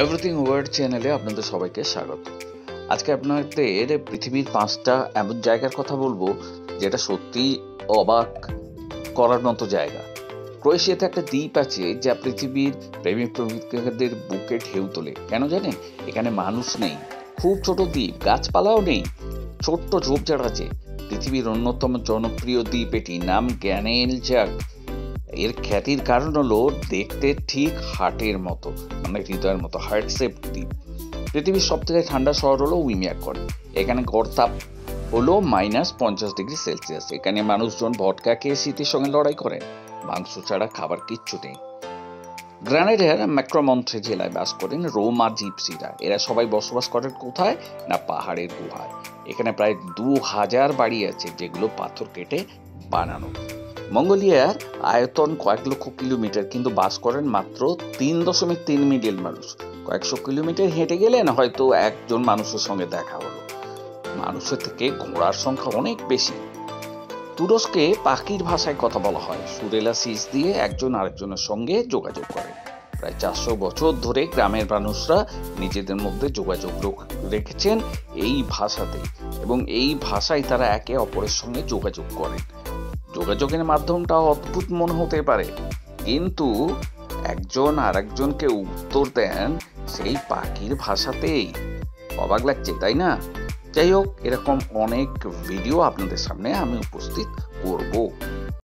Everything world চ্যানেলে আপনাদের সবাইকে স্বাগত। আজকে আপনাদের পৃথিবীর 5টা এমন জায়গার কথা বলবো যেটা সত্যি অবাক করার মতো জায়গা। ক্রোয়েশিয়াতে একটা দ্বীপ আছে যা পৃথিবীর প্রেমিক প্রেমিকাদের বুকে ঢেউ তোলে। কেন জানেন? এখানে মানুষ নেই, খুব ছোট দ্বীপ, গাছপালাও নেই, ছোট্ট ঝোপঝাড় আছে। পৃথিবীর অন্যতম জনপ্রিয় দ্বীপ এটি, নাম গ্যানেলজাক। এর খ্যাতির কারণ হলো দেখতে ঠিক হার্টের মতো, মানে হৃদয়ের মতো, হার্ট শেপ দ্বীপ। পৃথিবীর সব থেকে ঠান্ডা শহর হলো উইমিয়াকন। এখানে গড় তাপ হলো -50°C। এখানে মানুষজন ভটকা খেয়ে শীতের সঙ্গে লড়াই করেন। মাংস ছাড়া খাবার কিচ্ছু নেই। গ্রানাডার ম্যাক্রোমন্থে জেলায় বাস করেন রোমা জিপসিরা। এরা সবাই বসবাস করেন কোথায়? না, পাহাড়ের গুহায়। এখানে প্রায় 2000 বাড়ি আছে যেগুলো পাথর কেটে বানানো। মঙ্গোলিয়ার আয়তন কয়েক লক্ষ কিলোমিটার, কিন্তু বাস করেন মাত্র 3.3 মিলিয়ন মানুষ। কয়েকশো কিলোমিটার হেঁটে গেলেন হয়তো একজন মানুষের সঙ্গে দেখা হলো। মানুষের থেকে ঘোড়ার সংখ্যা অনেক বেশি। তুরস্কে পাখির ভাষায় কথা বলা হয়। সুরেলা সিস দিয়ে একজন আরেকজনের সঙ্গে যোগাযোগ করে। প্রায় 400 বছর ধরে গ্রামের মানুষরা নিজেদের মধ্যে যোগাযোগ রেখেছেন এই ভাষাতে, এবং এই ভাষায় তারা একে অপরের সঙ্গে যোগাযোগ করেন। যোগাযোগের মাধ্যমটা অদ্ভুত মনে হতে পারে, কিন্তু একজন আর একজনকে উত্তর দেন সেই পাখির ভাষাতেই। অবাক লাগছে, তাই না? যাই হোক, এরকম অনেক ভিডিও আপনাদের সামনে আমি উপস্থিত করব।